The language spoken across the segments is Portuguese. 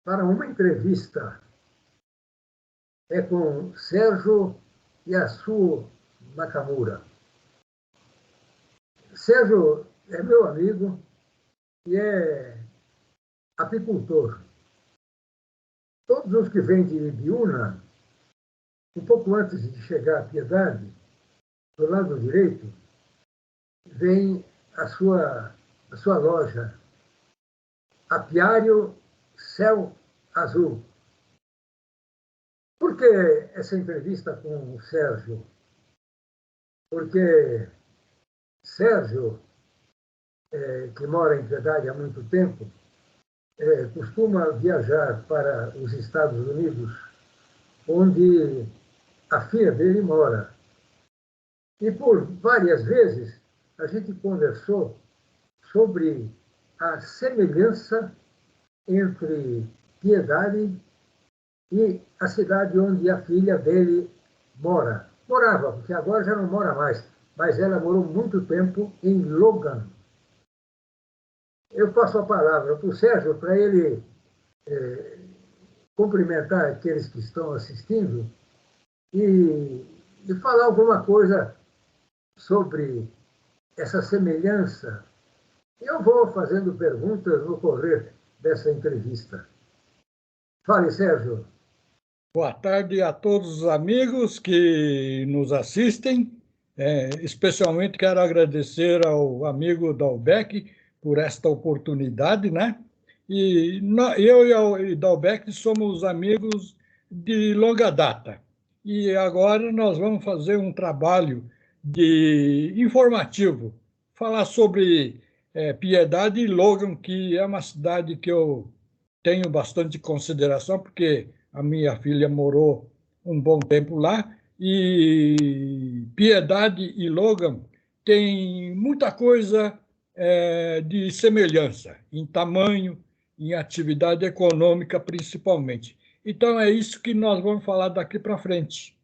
para uma entrevista. É com Sérgio Yasuo Nakamura. Sérgio é meu amigo e é apicultor. Todos os que vêm de Ibiúna, um pouco antes de chegar à Piedade, do lado direito, vem a sua loja, Apiário Céu Azul. Por que essa entrevista com o Sérgio? Porque Sérgio, que mora em Piedade há muito tempo, costuma viajar para os Estados Unidos, onde a filha dele mora. E por várias vezes a gente conversou sobre a semelhança entre Piedade e a cidade onde a filha dele mora. Morava, porque agora já não mora mais, mas ela morou muito tempo em Logan. Eu passo a palavra para o Sérgio, para ele cumprimentar aqueles que estão assistindo e falar alguma coisa sobre essa semelhança. Eu vou fazendo perguntas no correr dessa entrevista. Fale, Sérgio. Boa tarde a todos os amigos que nos assistem. Especialmente quero agradecer ao amigo Dalbec por esta oportunidade, né? E eu e o Dalbec somos amigos de longa data. E agora nós vamos fazer um trabalho informativo, falar sobre Piedade e Logan, que é uma cidade que eu tenho bastante consideração, porque a minha filha morou um bom tempo lá, e Piedade e Logan têm muita coisa de semelhança, em tamanho, em atividade econômica, principalmente. Então, é isso que nós vamos falar daqui para frente.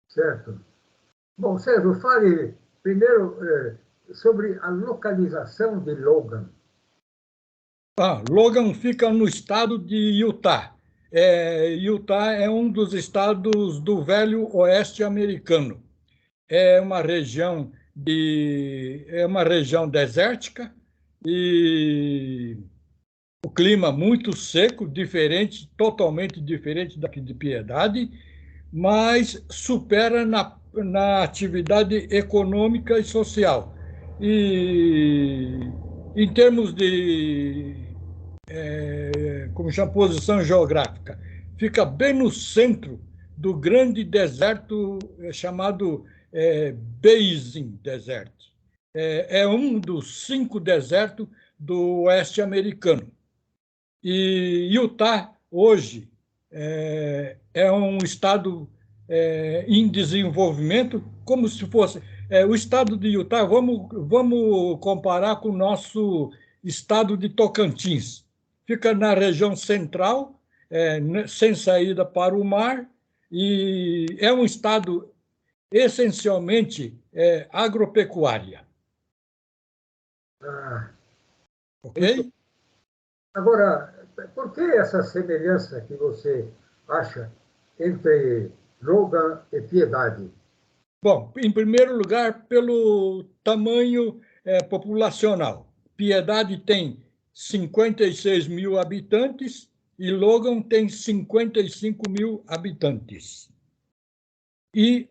Certo. Bom, Sérgio, fale primeiro sobre a localização de Logan. Logan fica no estado de Utah. Utah é um dos estados do Velho Oeste americano. É uma região desértica e o clima muito seco, totalmente diferente daqui de Piedade, mas supera na atividade econômica e social. E em termos de como chama, posição geográfica, fica bem no centro do grande deserto chamado Basin Desert. É um dos 5 desertos do oeste americano. E Utah, hoje, é um estado em desenvolvimento, como se fosse... o estado de Utah, vamos comparar com o nosso estado de Tocantins. Fica na região central, sem saída para o mar, e é um estado essencialmente agropecuária. Ok? Agora, por que essa semelhança que você acha entre Logan e Piedade? Bom, em primeiro lugar, pelo tamanho populacional. Piedade tem 56 mil habitantes e Logan tem 55 mil habitantes. E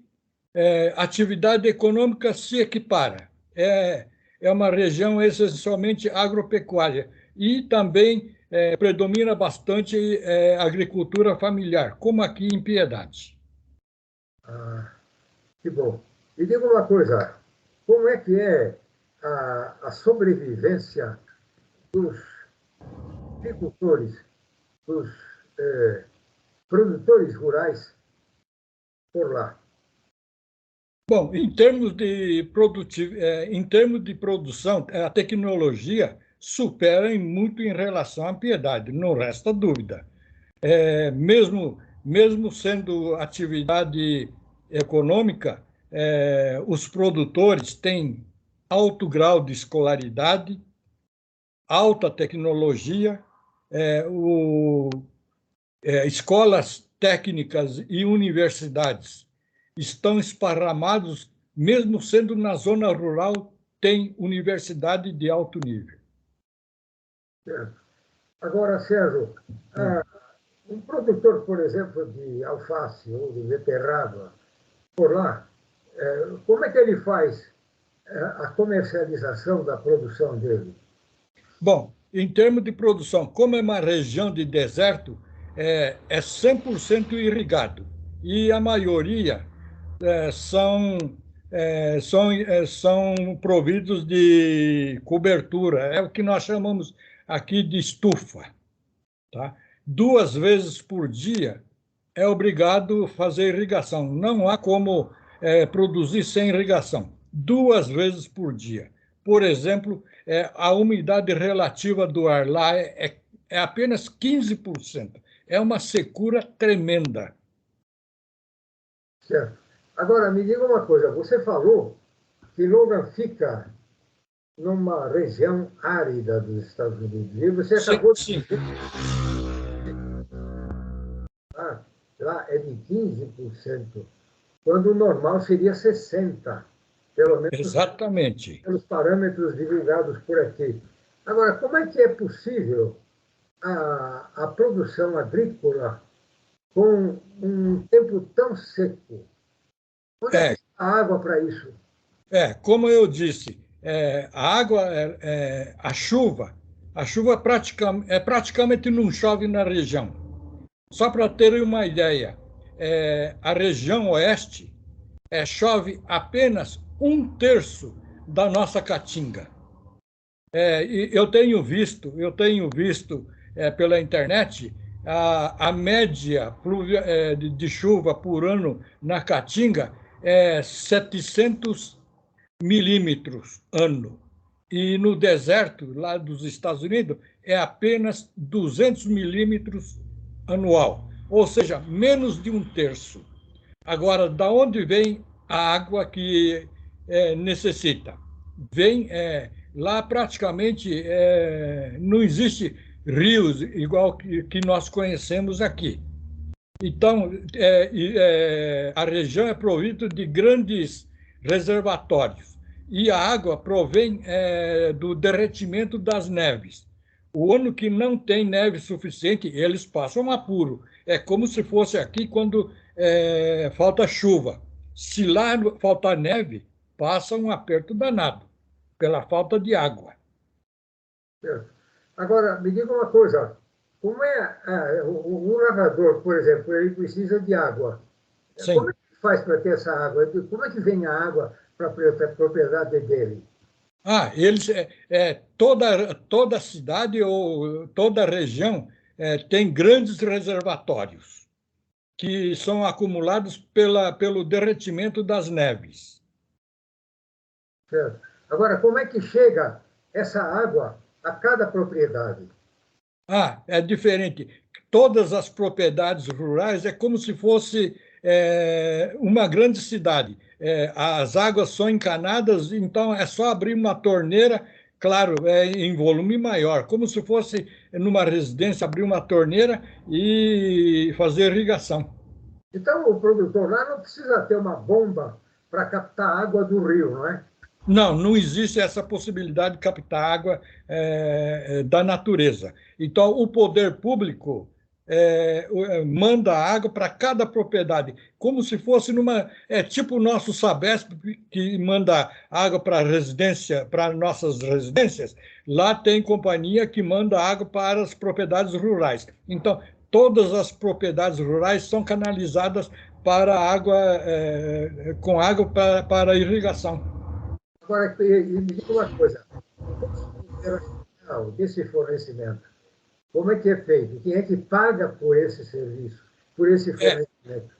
atividade econômica se equipara. É uma região essencialmente agropecuária e também predomina bastante agricultura familiar, como aqui em Piedade. Que bom. E diga uma coisa, como é que é a sobrevivência dos agricultores, dos produtores rurais por lá? Bom, em termos de produção, a tecnologia supera muito em relação à Piedade, não resta dúvida. Mesmo sendo atividade econômica, os produtores têm alto grau de escolaridade, alta tecnologia, escolas técnicas e universidades estão esparramados, mesmo sendo na zona rural, tem universidade de alto nível. Certo. Agora, Sérgio, um produtor, por exemplo, de alface ou de beterraba, por lá, como é que ele faz a comercialização da produção dele? Bom, em termos de produção, como é uma região de deserto, é 100% irrigado. E a maioria são providos de cobertura, é o que nós chamamos aqui de estufa. Tá? 2 vezes por dia é obrigado a fazer irrigação. Não há como produzir sem irrigação. 2 vezes por dia. Por exemplo, a umidade relativa do ar lá é apenas 15%. É uma secura tremenda. Certo. Agora, me diga uma coisa. Você falou que Logan fica numa região árida dos Estados Unidos. E você acabou de dizer que lá é de 15%, quando o normal seria 60%, pelo menos exatamente, pelos parâmetros divulgados por aqui. Agora, como é que é possível a produção agrícola com um tempo tão seco? Onde é que está a água para isso? Como eu disse, a água, a chuva praticamente não chove na região. Só para terem uma ideia, a região oeste chove apenas 1/3 da nossa caatinga. E eu tenho visto pela internet a média de chuva por ano na caatinga é 700 milímetros ano. E no deserto, lá dos Estados Unidos, é apenas 200 milímetros anual, ou seja, menos de 1/3. Agora, da onde vem a água que necessita? Vem lá praticamente não existe rios igual que nós conhecemos aqui. Então, a região é provida de grandes reservatórios e a água provém do derretimento das neves. O ano que não tem neve suficiente, eles passam apuro. É como se fosse aqui quando falta chuva. Se lá faltar neve, passa um aperto danado, pela falta de água. Certo. Agora, me diga uma coisa. Como um lavrador, por exemplo, ele precisa de água. Sim. Como é que faz para ter essa água? Como é que vem a água para a propriedade dele? Toda cidade ou toda região tem grandes reservatórios que são acumulados pelo derretimento das neves. Certo. Agora, como é que chega essa água a cada propriedade? É diferente. Todas as propriedades rurais é como se fosse uma grande cidade. As águas são encanadas, então é só abrir uma torneira, claro, em volume maior, como se fosse numa residência abrir uma torneira e fazer irrigação. Então, o produtor lá não precisa ter uma bomba para captar a água do rio, não é? Não existe essa possibilidade de captar água da natureza. Então, o poder público manda água para cada propriedade, como se fosse tipo o nosso Sabesp, que manda água para residência, para nossas residências. Lá tem companhia que manda água para as propriedades rurais. Então, todas as propriedades rurais são canalizadas para água, com água para irrigação. Agora, me diga uma coisa. Desse fornecimento, como é que é feito? Quem é que paga por esse serviço, por esse fornecimento?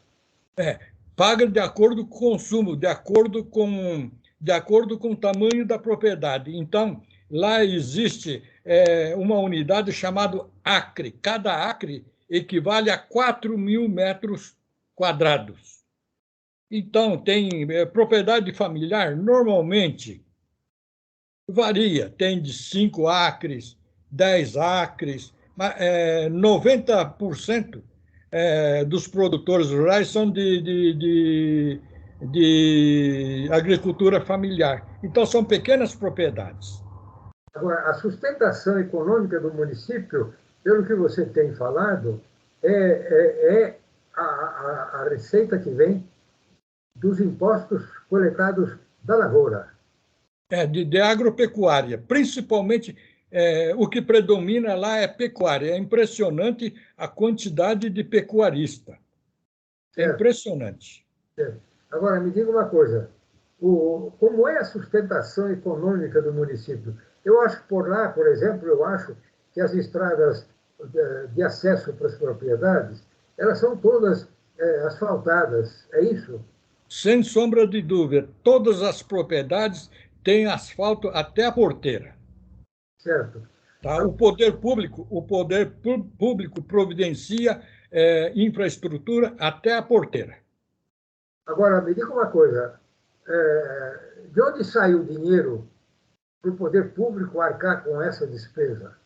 Paga de acordo com o consumo, de acordo com o tamanho da propriedade. Então, lá existe uma unidade chamada acre. Cada acre equivale a 4.000 metros quadrados. Então, tem propriedade familiar, normalmente, varia. Tem de 5 acres, 10 acres, 90% dos produtores rurais são de agricultura familiar. Então, são pequenas propriedades. Agora, a sustentação econômica do município, pelo que você tem falado, é a receita que vem dos impostos coletados da lavoura. De agropecuária. Principalmente, o que predomina lá é pecuária. É impressionante a quantidade de pecuarista. É impressionante. Certo. Agora, me diga uma coisa. Como é a sustentação econômica do município? Eu acho que por lá, por exemplo, eu acho que as estradas de acesso para as propriedades, elas são todas asfaltadas, é isso? Sem sombra de dúvida, todas as propriedades têm asfalto até a porteira. Certo. Tá? O poder público providencia infraestrutura até a porteira. Agora, me diga uma coisa. De onde sai o dinheiro para o poder público arcar com essa despesa?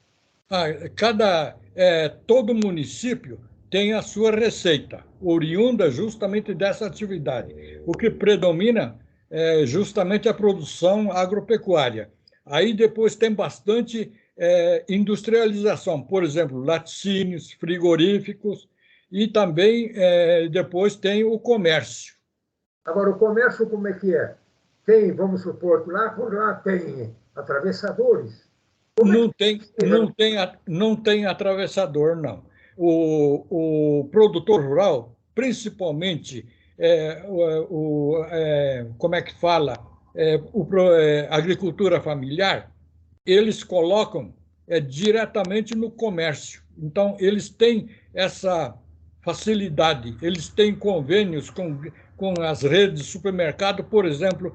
Todo município tem a sua receita, oriunda justamente dessa atividade. O que predomina é justamente a produção agropecuária. Aí depois tem bastante industrialização, por exemplo, laticínios, frigoríficos, e também depois tem o comércio. Agora, o comércio como é que é? Tem, vamos supor, por lá tem atravessadores. Não tem atravessador, não. O produtor rural, principalmente, como é que fala, agricultura familiar, eles colocam diretamente no comércio. Então, eles têm essa facilidade, eles têm convênios com as redes de supermercado. Por exemplo,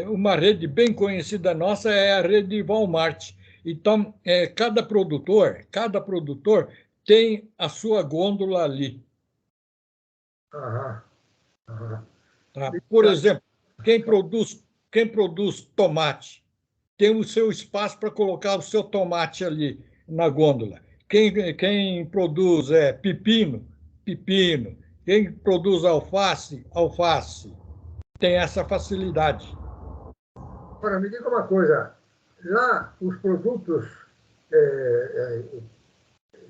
uma rede bem conhecida nossa é a rede Walmart. Então, cada produtor tem a sua gôndola ali. Aham. Tá? Por exemplo, quem produz tomate tem o seu espaço para colocar o seu tomate ali na gôndola. Quem produz pepino. Quem produz alface. Tem essa facilidade. Agora, me diga uma coisa. Lá, os produtos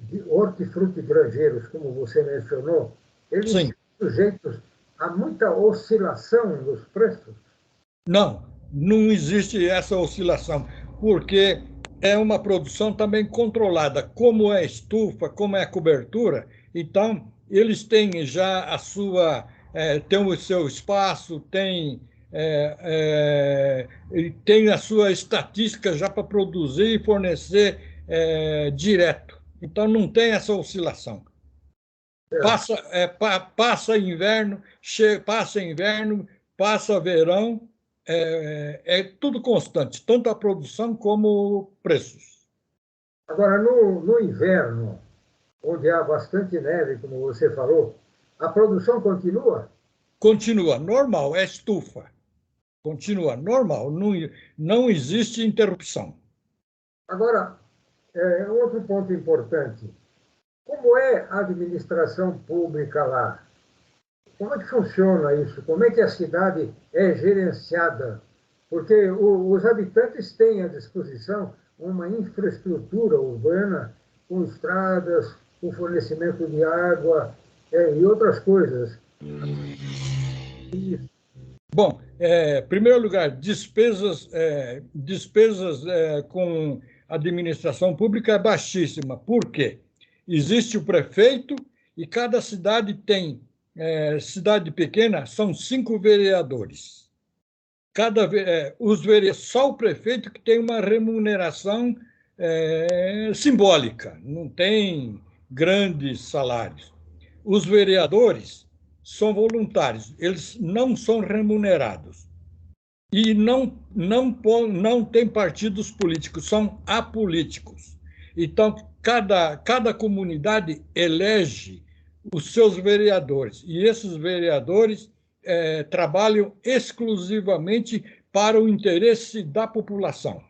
de hortifrutigranjeiros, como você mencionou, eles Sim. são sujeitos a muita oscilação dos preços? Não existe essa oscilação, porque é uma produção também controlada, como é estufa, como é cobertura. Então, eles têm já tem o seu espaço, tem a sua estatística já para produzir e fornecer direto. Então, não tem essa oscilação. Passa inverno, passa verão, é tudo constante, tanto a produção como preços. Agora, no inverno, onde há bastante neve, como você falou, a produção continua? Continua normal, é estufa. Continua normal, não existe interrupção. Agora, outro ponto importante. Como é a administração pública lá? Como é que funciona isso? Como é que a cidade é gerenciada? Porque os habitantes têm à disposição uma infraestrutura urbana com estradas, com fornecimento de água e outras coisas. Bom, em primeiro lugar, despesas com administração pública é baixíssima. Por quê? Existe o prefeito e cada cidade tem, cidade pequena, são 5 vereadores. Só o prefeito que tem uma remuneração simbólica, não tem grandes salários. Os vereadores são voluntários, eles não são remunerados. E não tem partidos políticos, são apolíticos. Então, cada comunidade elege os seus vereadores, e esses vereadores trabalham exclusivamente para o interesse da população.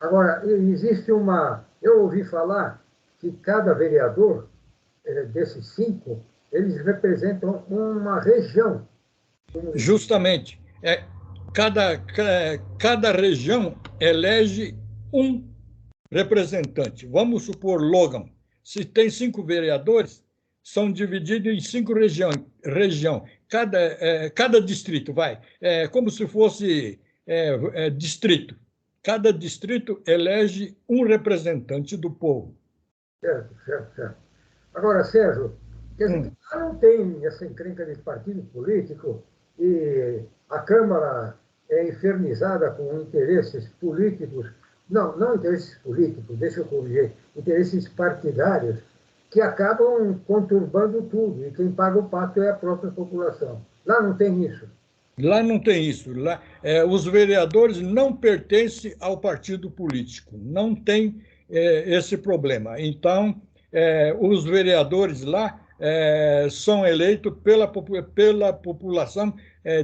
Agora, existe eu ouvi falar que cada vereador desses 5, eles representam uma região. Justamente. Cada região elege um representante. Vamos supor, Logan, se tem 5 vereadores, são divididos em 5 regiões. Cada distrito, como se fosse distrito. Cada distrito elege um representante do povo. Certo. Agora, Sérgio, quer dizer, que não tem essa encrenca de partido político e a Câmara é infernizada com interesses políticos, não interesses políticos, deixa eu corrigir, interesses partidários, que acabam conturbando tudo, e quem paga o pato é a própria população. Lá não tem isso. Lá não tem isso. Lá, os vereadores não pertencem ao partido político, não tem esse problema. Então, os vereadores lá são eleitos pela população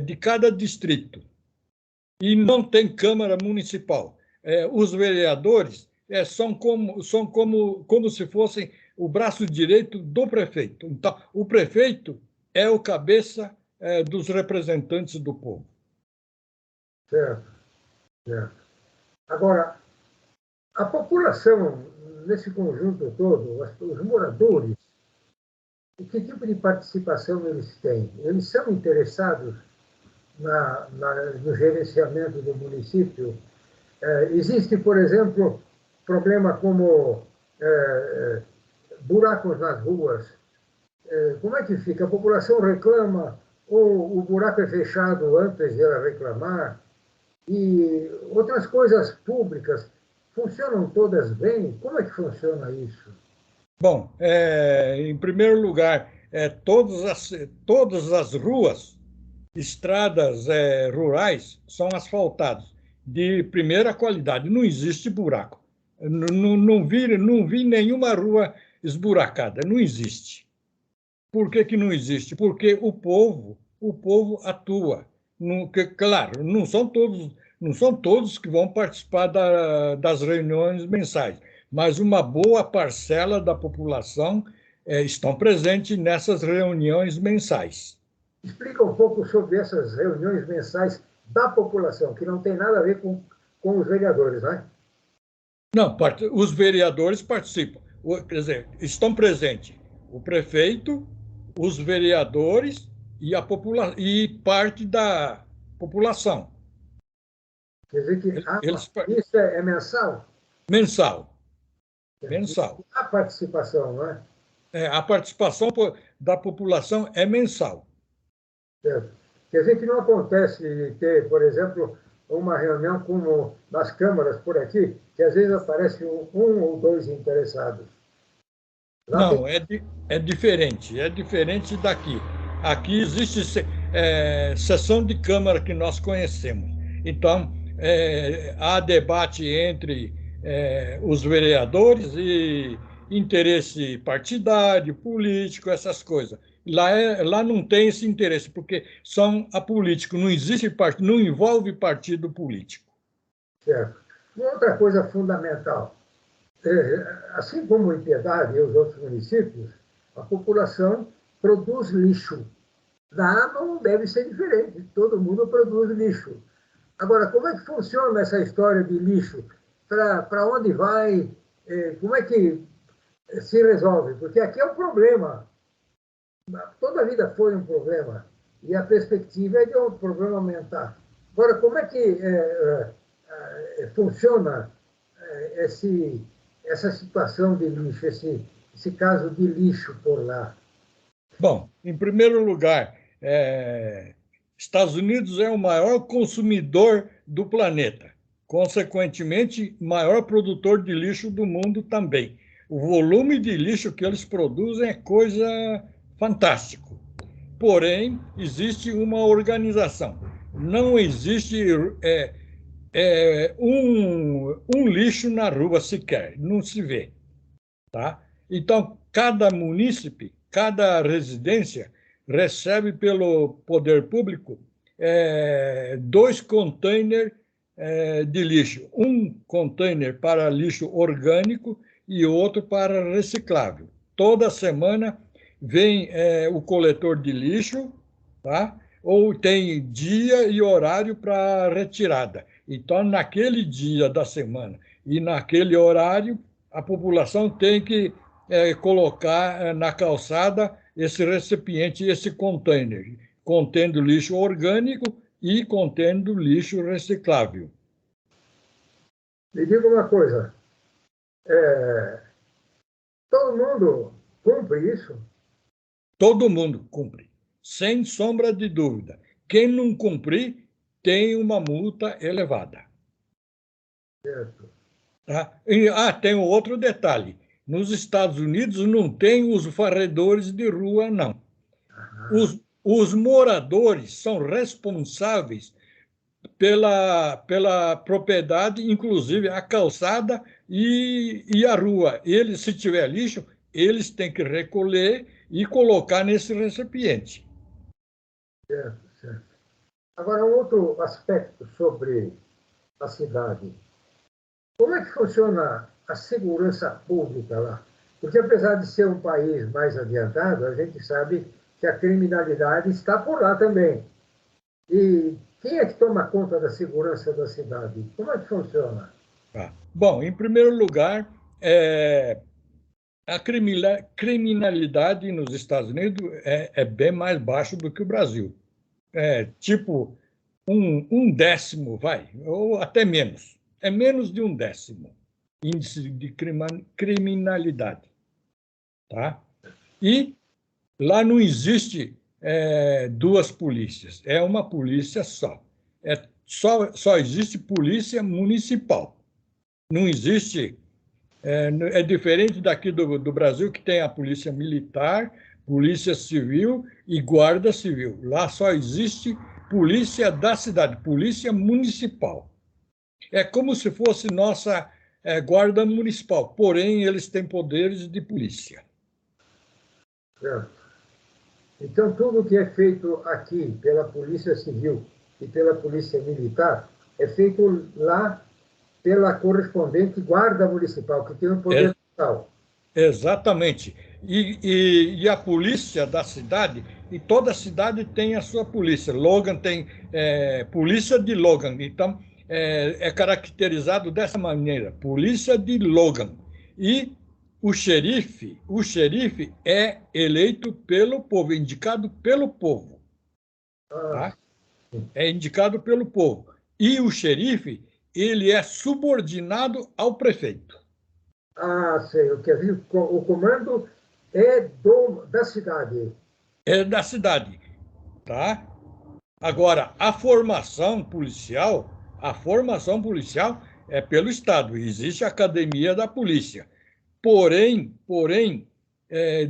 de cada distrito. E não tem Câmara Municipal. Os vereadores são como se fossem o braço direito do prefeito. Então, o prefeito é o cabeça dos representantes do povo. Certo. Agora, a população, nesse conjunto todo, os moradores, que tipo de participação eles têm? Eles são interessados no gerenciamento do município? Existe, por exemplo, problema como buracos nas ruas. Como é que fica? A população reclama ou o buraco é fechado antes de ela reclamar? E outras coisas públicas funcionam todas bem? Como é que funciona isso? Bom, em primeiro lugar, todas as ruas, estradas rurais, são asfaltadas de primeira qualidade. Não existe buraco. Não vi nenhuma rua esburacada. Não existe. Por que não existe? Porque o povo atua. Claro, não são todos que vão participar das reuniões mensais, mas uma boa parcela da população estão presentes nessas reuniões mensais. Explica um pouco sobre essas reuniões mensais da população, que não tem nada a ver com os vereadores, não é? Não, os vereadores participam. Quer dizer, estão presentes o prefeito, os vereadores e parte da população. Quer dizer que isso é mensal? Mensal. A participação, não é? A participação da população é mensal. Certo. Quer dizer que não acontece de ter, por exemplo, uma reunião como nas câmaras por aqui, que às vezes aparece um ou dois interessados. Não, é diferente daqui. Aqui existe sessão de Câmara que nós conhecemos. Então, há debate entre os vereadores e interesse partidário, político, essas coisas. Lá não tem esse interesse, porque são apolíticos, não existe partido, não envolve partido político. Certo. Uma outra coisa fundamental, assim como em Piedade e os outros municípios, a população produz lixo. Lá não deve ser diferente, todo mundo produz lixo. Agora, como é que funciona essa história de lixo? Para onde vai? Como é que se resolve? Porque aqui é um problema. Toda a vida foi um problema. E a perspectiva é de um problema aumentar. Agora, como é que funciona essa situação de lixo, esse caso de lixo por lá? Bom, em primeiro lugar, Estados Unidos é o maior consumidor do planeta, consequentemente, maior produtor de lixo do mundo também. O volume de lixo que eles produzem é coisa fantástica. Porém, existe uma organização. Não existe um lixo na rua sequer, não se vê. Tá? Então, cada munícipe, cada residência recebe pelo poder público 2 containers de lixo. Um container para lixo orgânico e outro para reciclável. Toda semana vem o coletor de lixo, tá? Ou tem dia e horário para retirada. Então, naquele dia da semana e naquele horário, a população tem que colocar na calçada esse recipiente, esse container, contendo lixo orgânico e contendo lixo reciclável. Me diga uma coisa, todo mundo cumpre isso? Todo mundo cumpre, sem sombra de dúvida. Quem não cumprir tem uma multa elevada. Certo. Tá? Tem outro detalhe. Nos Estados Unidos não tem os varredores de rua, não. Os moradores são responsáveis pela propriedade, inclusive a calçada e a rua. Eles, se tiver lixo, eles têm que recolher e colocar nesse recipiente. Certo, certo. Agora, um outro aspecto sobre a cidade. Como é que funciona a segurança pública lá? Porque, apesar de ser um país mais adiantado, a gente sabe que a criminalidade está por lá também. E quem é que toma conta da segurança da cidade? Como é que funciona? Bom, em primeiro lugar, a criminalidade nos Estados Unidos é bem mais baixa do que o Brasil. É tipo um décimo, vai, ou até menos. É menos de um décimo índice de criminalidade. Tá? E lá não existe duas polícias, é uma polícia só. Só existe polícia municipal. Não existe. É diferente daqui do Brasil, que tem a polícia militar, polícia civil e guarda civil. Lá só existe polícia da cidade, polícia municipal. É como se fosse nossa guarda municipal, porém eles têm poderes de polícia. Certo. Então, tudo que é feito aqui pela Polícia Civil e pela Polícia Militar é feito lá pela correspondente Guarda Municipal, que tem um poder total. Exatamente. E a polícia da cidade, e toda cidade tem a sua polícia. Logan tem polícia de Logan. Então, é caracterizado dessa maneira, polícia de Logan. E o xerife é eleito pelo povo, indicado pelo povo. Tá? É indicado pelo povo. E o xerife, ele é subordinado ao prefeito. Sei. O comando é da cidade. É da cidade. Tá? Agora, a formação policial é pelo Estado. Existe a academia da polícia. Porém,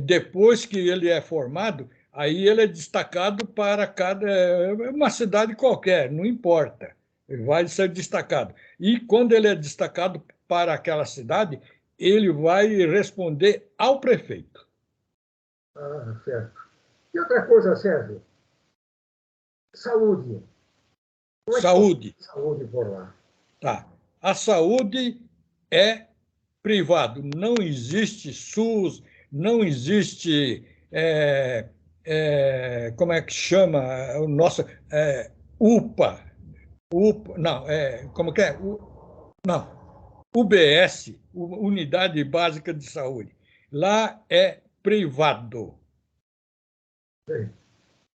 depois que ele é formado, aí ele é destacado para uma cidade qualquer, não importa. Ele vai ser destacado. E quando ele é destacado para aquela cidade, ele vai responder ao prefeito. Certo. E outra coisa, Sérgio, saúde. Como é Saúde. Saúde por lá. Tá. A saúde é privado. Não existe SUS, não existe, como é que chama? O nosso, UPA. Não, como que é? Não, UBS, Unidade Básica de Saúde. Lá é privado. Sim.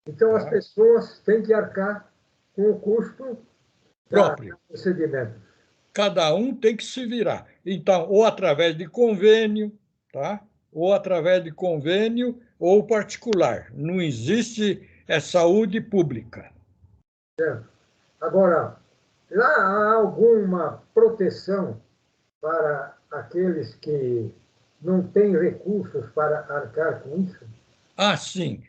Então, as pessoas têm que arcar com o custo próprio. Do procedimento. Cada um tem que se virar. Então, ou através de convênio, tá? Ou através de convênio ou particular. Não existe saúde pública. Certo. Agora, lá há alguma proteção para aqueles que não têm recursos para arcar com isso? Sim.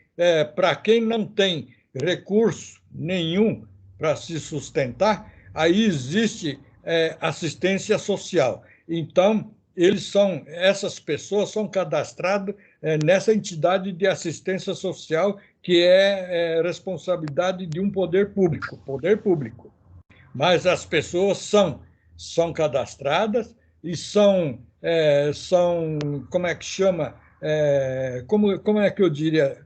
Para quem não tem recurso nenhum para se sustentar, aí existe assistência social. Então, essas pessoas são cadastradas nessa entidade de assistência social que é responsabilidade de um poder público. Mas as pessoas são cadastradas e são são, como é que chama? Como é que eu diria?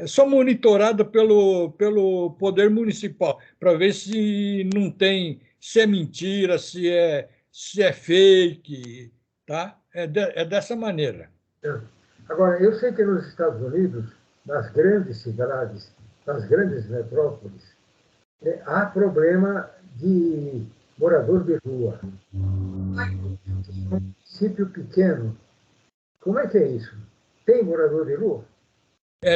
São monitoradas pelo poder municipal para ver se não tem, se é mentira, se é fake, tá? É dessa maneira. Agora, eu sei que nos Estados Unidos, nas grandes cidades, nas grandes metrópoles, há problema de morador de rua. Um município pequeno, como é que é isso? Tem morador de rua?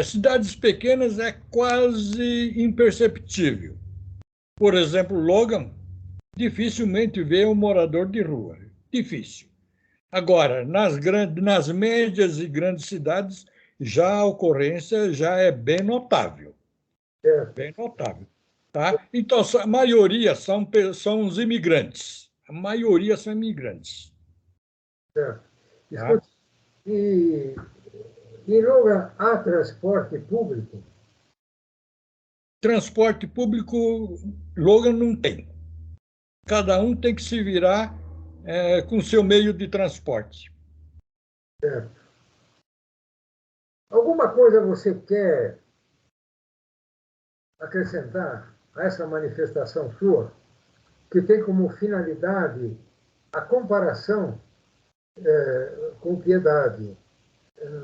Cidades pequenas é quase imperceptível. Por exemplo, Logan, dificilmente vê um morador de rua. Difícil. Agora, nas médias e grandes cidades, já a ocorrência já é bem notável. Bem notável. Tá? Então, a maioria são os imigrantes. A maioria são imigrantes. Certo. Tá? Escute, e em Logan há transporte público? Transporte público, Logan não tem. Cada um tem que se virar com seu meio de transporte. Certo. Alguma coisa você quer acrescentar a essa manifestação sua, que tem como finalidade a comparação com piedade?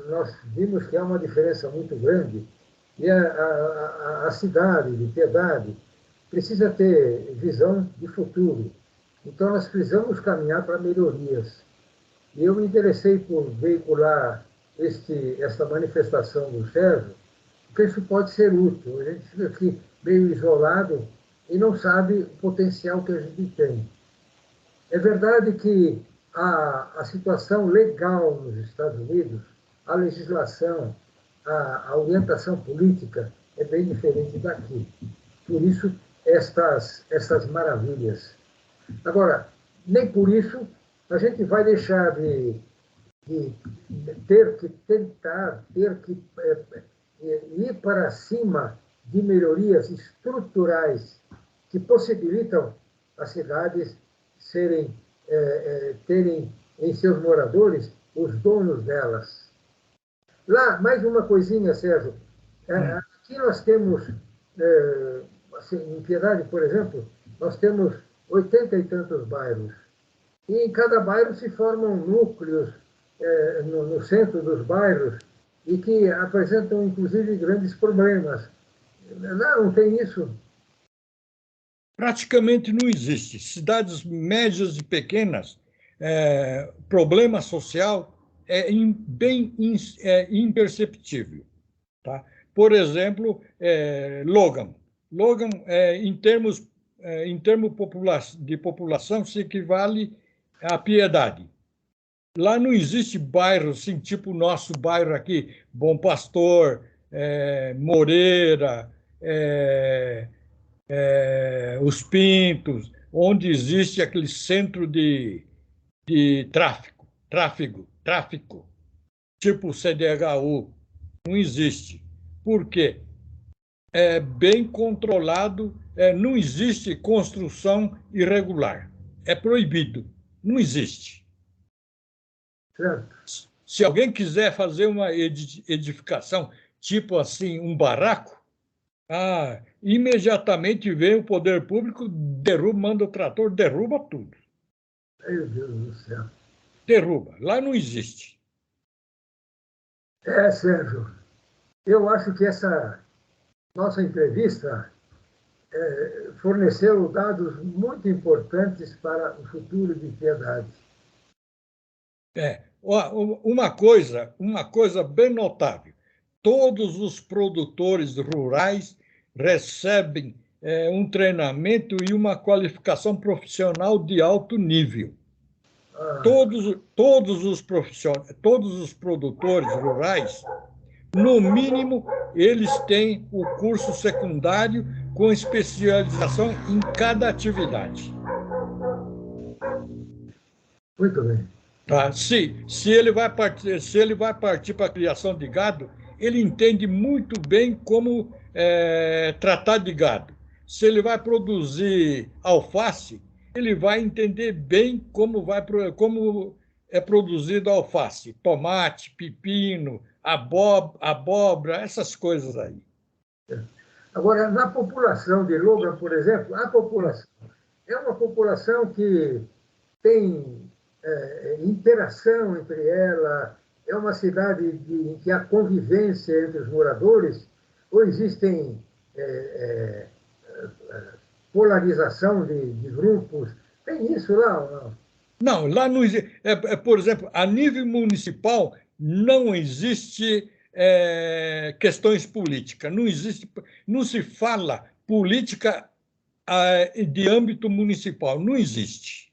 Nós vimos que há uma diferença muito grande e a cidade de Piedade precisa ter visão de futuro. Então, nós precisamos caminhar para melhorias. E eu me interessei por veicular esta manifestação do Sérgio, porque isso pode ser útil. A gente fica aqui meio isolado e não sabe o potencial que a gente tem. É verdade que a situação legal nos Estados Unidos, a legislação, a orientação política é bem diferente daqui. Por isso, estas maravilhas. Agora, nem por isso a gente vai deixar de ter que tentar, ter que ir para cima de melhorias estruturais que possibilitam as cidades terem em seus moradores os donos delas. Lá, mais uma coisinha, Sérgio. Aqui nós temos, assim, em Piedade, por exemplo, nós temos 80 e tantos bairros. E em cada bairro se formam núcleos no centro dos bairros e que apresentam, inclusive, grandes problemas. Não tem isso? Praticamente não existe. Cidades médias e pequenas, problema social é bem imperceptível. Tá? Por exemplo, Logan. Logan, em termo de população, se equivale à Piedade. Lá não existe bairro, assim, tipo o nosso bairro aqui, Bom Pastor, Moreira, Os Pintos, onde existe aquele centro de tráfego, tipo o CDHU. Não existe. Por quê? É bem controlado, não existe construção irregular. É proibido. Não existe. Certo. Se alguém quiser fazer uma edificação, tipo assim, um barraco, imediatamente vem o poder público, manda o trator, derruba tudo. Meu Deus do céu. Derruba. Lá não existe. Sérgio, eu acho que essa nossa entrevista forneceu dados muito importantes para o futuro de Piedade. Uma coisa bem notável. Todos os produtores rurais recebem um treinamento e uma qualificação profissional de alto nível. Todos os produtores rurais, no mínimo, eles têm o curso secundário com especialização em cada atividade. Muito bem. Tá? Se ele vai partir para a criação de gado, ele entende muito bem como tratar de gado. Se ele vai produzir alface, ele vai entender bem como é produzido a alface, tomate, pepino, abóbora, essas coisas aí. Agora, na população de Logan, por exemplo, a população é uma população que tem interação entre ela, é uma cidade em que há convivência entre os moradores, ou existem polarização de grupos? Tem isso lá ou não? Não, lá não existe. Por exemplo, a nível municipal não existe questões políticas. Não existe, não se fala política de âmbito municipal. Não existe.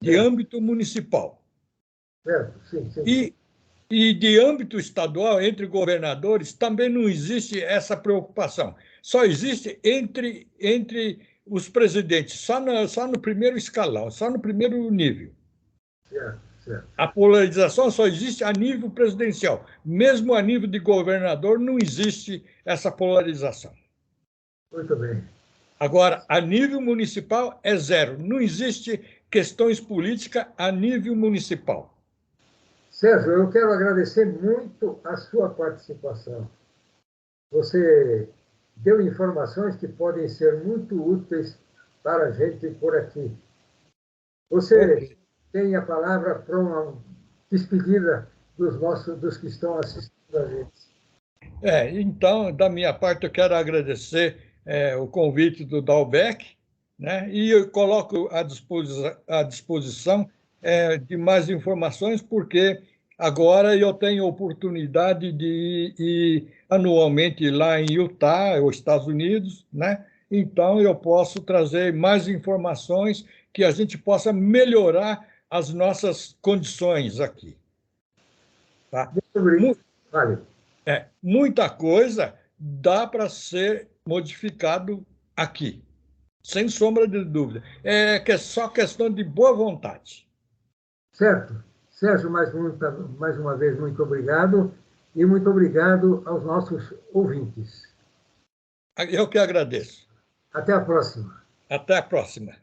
De âmbito municipal. Certo, sim, sim. E de âmbito estadual, entre governadores, também não existe essa preocupação. Só existe entre os presidentes, só no primeiro escalão, só no primeiro nível. Certo, certo. A polarização só existe a nível presidencial. Mesmo a nível de governador, não existe essa polarização. Muito bem. Agora, a nível municipal é zero. Não existe questões políticas a nível municipal. Sérgio, eu quero agradecer muito a sua participação. Você deu informações que podem ser muito úteis para a gente por aqui. Você tem a palavra para uma despedida dos que estão assistindo a gente. Então, da minha parte, eu quero agradecer o convite do Dalbec, né? E eu coloco à disposição de mais informações, porque agora eu tenho oportunidade de ir anualmente lá em Utah, os Estados Unidos, né? Então, eu posso trazer mais informações que a gente possa melhorar as nossas condições aqui. Tá? Vale. Muita coisa dá para ser modificado aqui, sem sombra de dúvida. É só questão de boa vontade. Certo. Sérgio, mais uma vez, muito obrigado. E muito obrigado aos nossos ouvintes. Eu que agradeço. Até a próxima. Até a próxima.